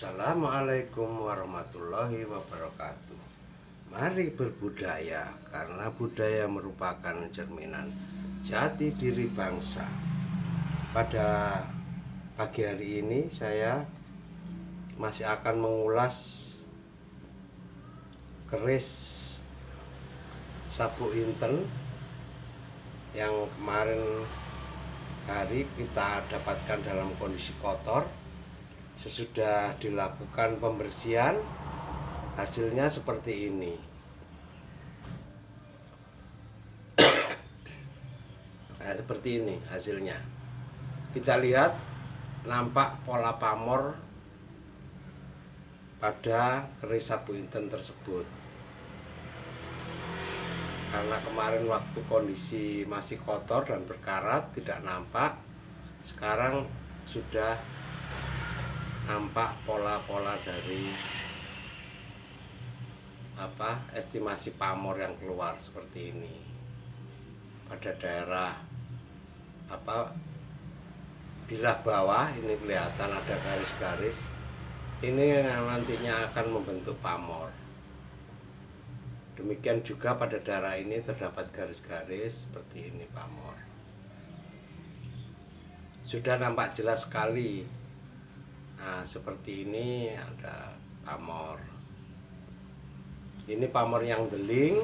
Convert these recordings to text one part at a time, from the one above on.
Assalamualaikum warahmatullahi wabarakatuh. Mari berbudaya, karena budaya merupakan cerminan jati diri bangsa. Pada pagi hari ini saya masih akan mengulas keris sapu inten yang kemarin hari kita dapatkan dalam kondisi kotor. Sesudah dilakukan pembersihan, hasilnya seperti ini. Nah, seperti ini hasilnya. Kita lihat nampak pola pamor pada keris sapu inten tersebut. Karena kemarin waktu kondisi masih kotor dan berkarat tidak nampak, sekarang sudah nampak pola-pola dari estimasi pamor yang keluar seperti ini. Pada daerah bilah bawah ini kelihatan ada garis-garis. Ini yang nantinya akan membentuk pamor. Demikian juga pada daerah ini terdapat garis-garis seperti ini pamor. Sudah nampak jelas sekali. Nah, seperti ini ada pamor. Ini pamor yang deling,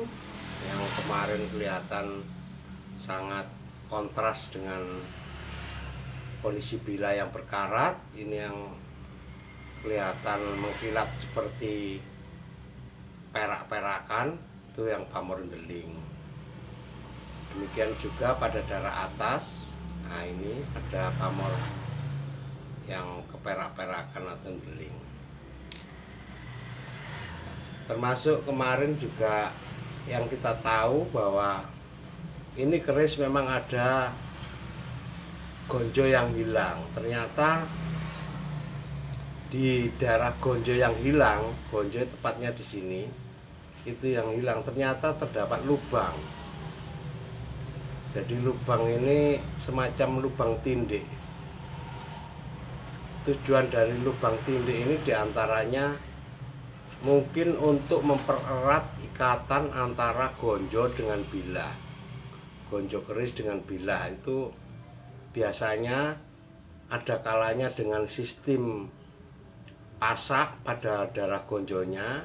yang kemarin kelihatan sangat kontras dengan kondisi bila yang berkarat. Ini yang kelihatan mengkilat seperti perak-perakan, itu yang pamor deling. Demikian juga pada daerah atas. Nah, ini ada pamor yang keperak-perakan atau deling. Termasuk kemarin juga yang kita tahu bahwa ini keris memang ada gonjo yang hilang. Ternyata di daerah gonjo yang hilang, gonjo tepatnya di sini, itu yang hilang ternyata terdapat lubang. Jadi lubang ini semacam lubang tindik. Tujuan dari lubang tindik ini diantaranya mungkin untuk mempererat ikatan antara gonjo dengan bilah. Gonjo keris dengan bilah itu biasanya ada kalanya dengan sistem pasak pada daerah gonjonya.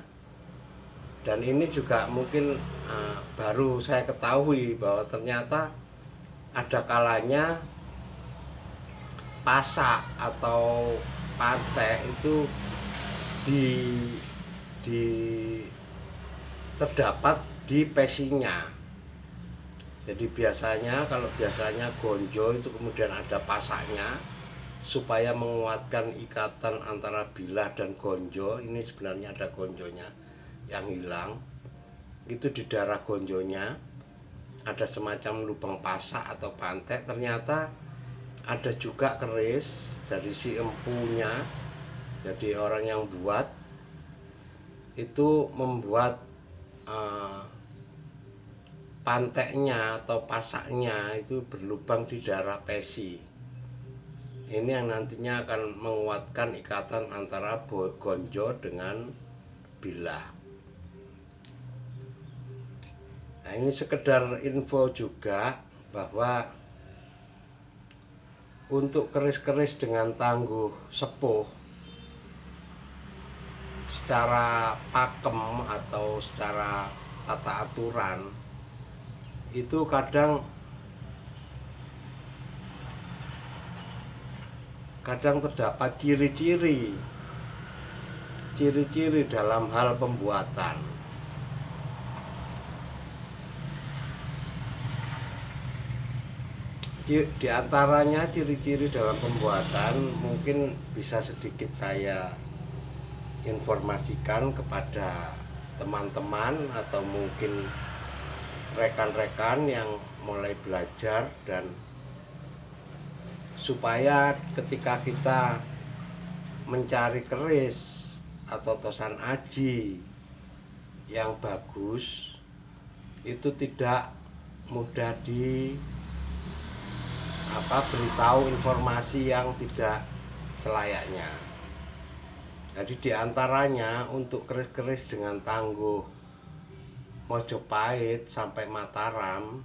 Dan ini juga mungkin baru saya ketahui bahwa ternyata ada kalanya pasak atau pantek itu terdapat di pesinya. Jadi kalau biasanya gonjo itu kemudian ada pasaknya supaya menguatkan ikatan antara bilah dan gonjo. Ini sebenarnya ada gonjonya yang hilang. Itu di daerah gonjonya ada semacam lubang pasak atau pantek. Ternyata ada juga keris dari si empunya. Jadi orang yang buat itu membuat panteknya atau pasaknya itu berlubang di daerah pesi. Ini yang nantinya akan menguatkan ikatan antara gonjo dengan bilah. Nah, ini sekedar info juga bahwa untuk keris-keris dengan tangguh sepuh secara pakem atau secara tata aturan itu kadang terdapat ciri-ciri dalam hal pembuatan. Di antaranya ciri-ciri dalam pembuatan mungkin bisa sedikit saya informasikan kepada teman-teman atau mungkin rekan-rekan yang mulai belajar, dan supaya ketika kita mencari keris atau tosan aji yang bagus itu tidak mudah beritahu informasi yang tidak selayaknya. Jadi diantaranya untuk keris-keris dengan tangguh Mojopahit sampai Mataram,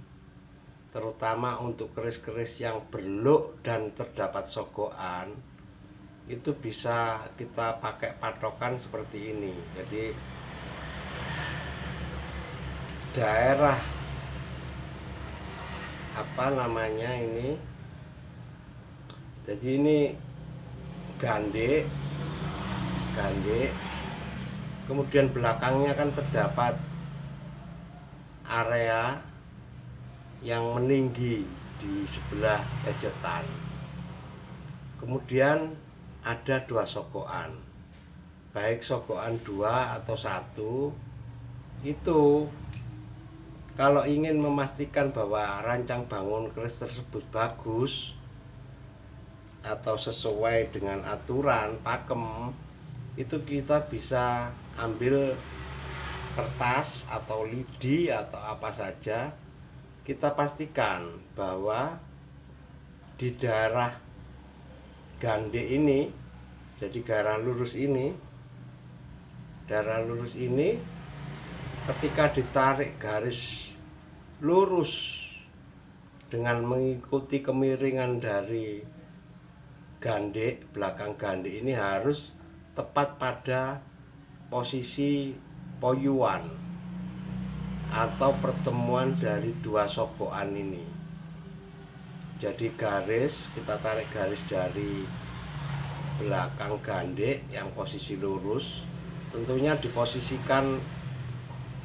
terutama untuk keris-keris yang berluk dan terdapat sogokan, itu bisa kita pakai patokan seperti ini. Jadi daerah apa namanya ini, jadi ini gandek, kemudian belakangnya kan terdapat area yang meninggi di sebelah ejetan. Kemudian ada 2 sogokan, baik sogokan 2 atau 1. Itu kalau ingin memastikan bahwa rancang bangun keris tersebut bagus atau sesuai dengan aturan pakem, itu kita bisa ambil kertas atau lidi atau apa saja, kita pastikan bahwa di daerah gandek ini, jadi daerah lurus ini, ketika ditarik garis lurus dengan mengikuti kemiringan dari gandek, belakang gandek ini harus tepat pada posisi poyuan atau pertemuan dari 2 sogokan ini. Jadi kita tarik garis dari belakang gandek yang posisi lurus, tentunya diposisikan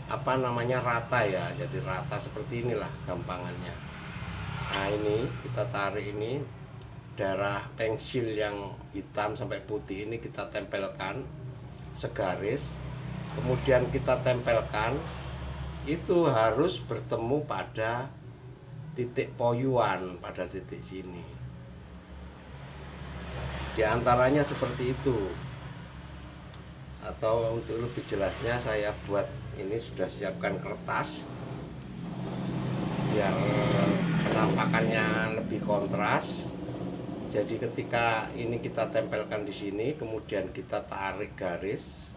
rata ya, jadi rata seperti inilah gampangannya. Nah ini kita tarik, ini daerah pensil yang hitam sampai putih ini kita tempelkan segaris, kemudian kita tempelkan, itu harus bertemu pada titik poyuan, pada titik sini. Di antaranya seperti itu. Atau untuk lebih jelasnya saya buat ini, sudah siapkan kertas biar penampakannya lebih kontras. Jadi ketika ini kita tempelkan di sini, kemudian kita tarik garis,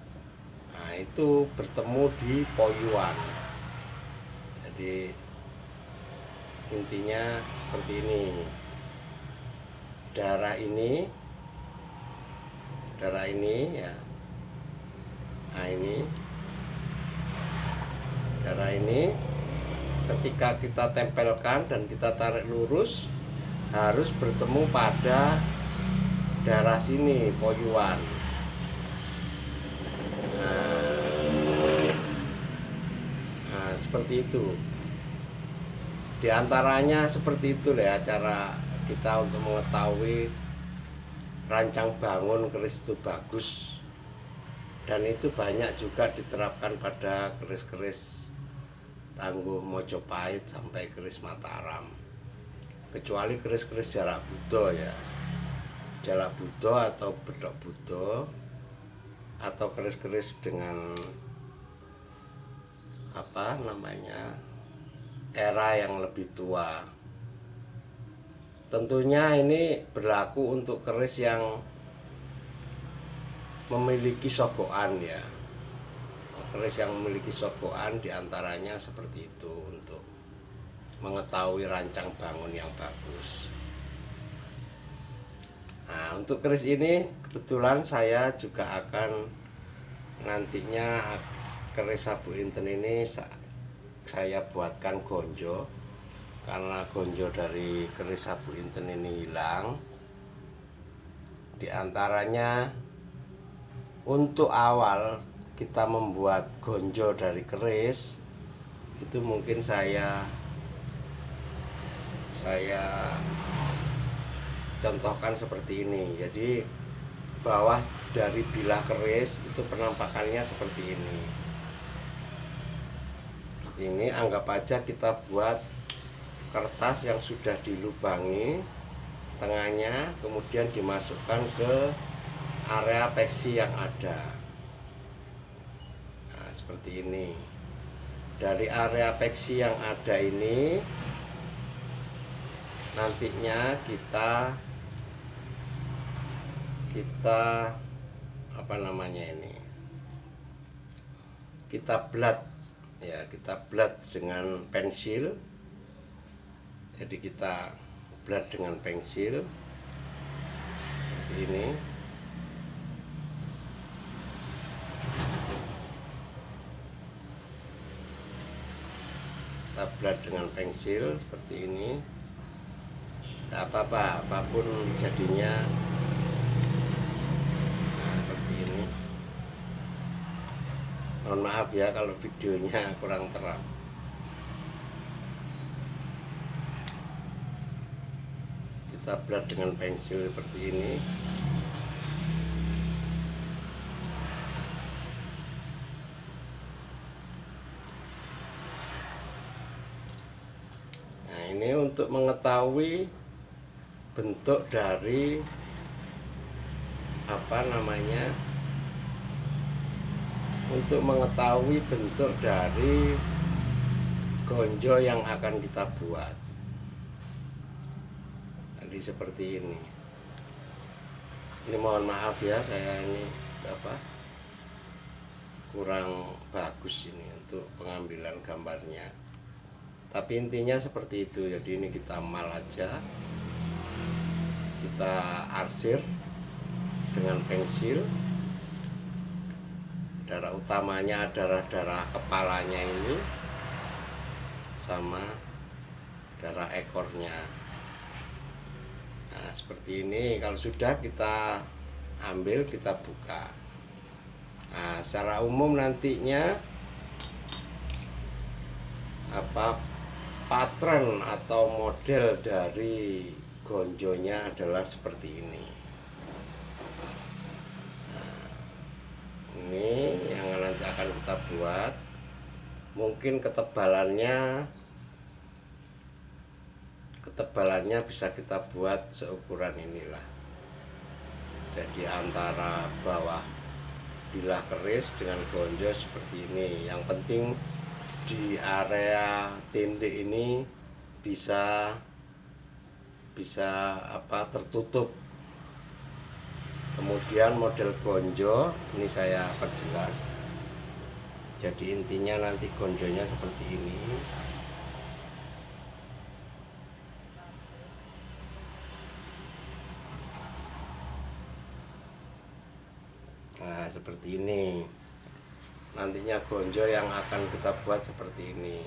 nah itu bertemu di poyuan. Jadi intinya seperti ini. Daerah ini ya. Nah ini daerah ini ketika kita tempelkan dan kita tarik lurus, harus bertemu pada daerah sini, poyuan. Nah, seperti itu. Di antaranya seperti itu ya cara kita untuk mengetahui rancang bangun keris itu bagus. Dan itu banyak juga diterapkan pada keris-keris tangguh Mojopahit sampai keris Mataram. Kecuali keris-keris jalak Budo ya, jalak Budo atau bedok Budo, atau keris-keris dengan era yang lebih tua. Tentunya ini berlaku untuk keris yang memiliki sogokan ya. Keris yang memiliki sogokan diantaranya seperti itu untuk mengetahui rancang bangun yang bagus. Nah untuk keris ini kebetulan saya juga akan nantinya keris Sabu Inten ini saya buatkan gonjo, karena gonjo dari keris Sabu Inten ini hilang. Di antaranya untuk awal kita membuat gonjo dari keris itu mungkin saya contohkan seperti ini. Jadi bawah dari bilah keris itu penampakannya seperti ini. Ini anggap aja kita buat kertas yang sudah dilubangi tengahnya, kemudian dimasukkan ke area peksi yang ada. Nah, seperti ini. Dari area peksi yang ada ini nantinya kita apa namanya ini, kita blot ya, kita blot dengan pensil. Jadi kita blot dengan pensil seperti ini. Kita blot dengan pensil seperti ini. Tidak apa-apa, apapun jadinya. Nah, seperti ini. Mohon maaf ya kalau videonya kurang terang. Kita blot dengan pensil seperti ini. Nah, ini untuk mengetahui bentuk dari apa namanya, untuk mengetahui bentuk dari gonjo yang akan kita buat. Jadi seperti ini. Ini mohon maaf ya, saya ini kurang bagus ini untuk pengambilan gambarnya. Tapi intinya seperti itu. Jadi ini kita mal aja, kita arsir dengan pensil. Darah utamanya adalah darah kepalanya ini sama darah ekornya. Nah, seperti ini. Kalau sudah kita ambil, kita buka. Nah, secara umum nantinya pattern atau model dari gonjonya adalah seperti ini. Nah, ini yang nanti akan kita buat. Mungkin ketebalannya bisa kita buat seukuran inilah. Jadi antara bawah bilah keris dengan gonjo seperti ini. Yang penting di area tindih ini bisa tertutup. Kemudian model gonjo ini saya perjelas. Jadi intinya nanti gonjonya seperti ini. Nah, seperti ini. Nantinya gonjo yang akan kita buat seperti ini.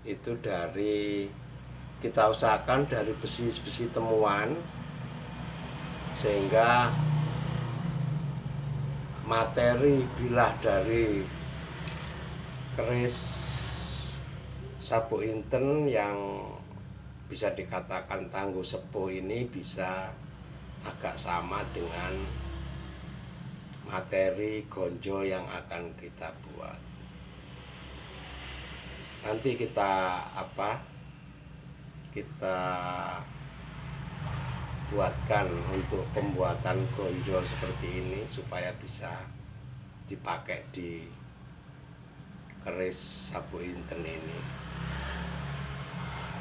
Itu kita usahakan dari besi-besi temuan, sehingga materi bilah dari keris sabuk inten yang bisa dikatakan tangguh sepuh ini bisa agak sama dengan materi gonjo yang akan kita buat. Nanti kita buatkan untuk pembuatan gonjo seperti ini supaya bisa dipakai di keris sabuk inten ini.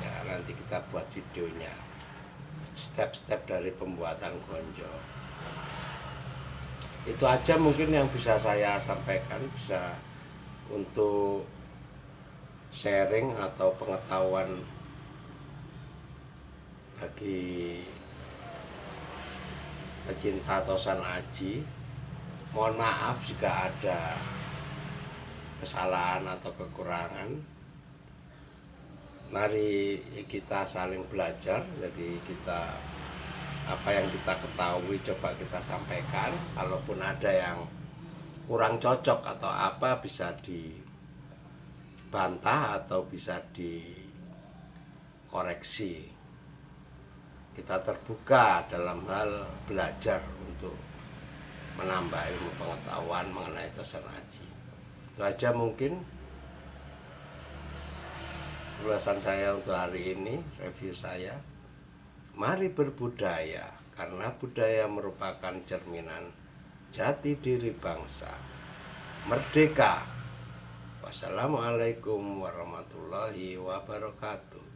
Ya, nanti kita buat videonya, step-step dari pembuatan gonjo. Itu aja mungkin yang bisa saya sampaikan, bisa untuk sharing atau pengetahuan bagi pecinta Tosan Aji. Mohon maaf jika ada kesalahan atau kekurangan. Mari kita saling belajar. Jadi apa yang kita ketahui coba kita sampaikan. Kalaupun ada yang kurang cocok atau apa, bisa dibantah atau bisa dikoreksi. Kita terbuka dalam hal belajar untuk menambah ilmu pengetahuan mengenai Tosan Aji. Itu aja mungkin ulasan saya untuk hari ini, review saya. Mari berbudaya, karena budaya merupakan cerminan jati diri bangsa. Merdeka! Wassalamualaikum warahmatullahi wabarakatuh.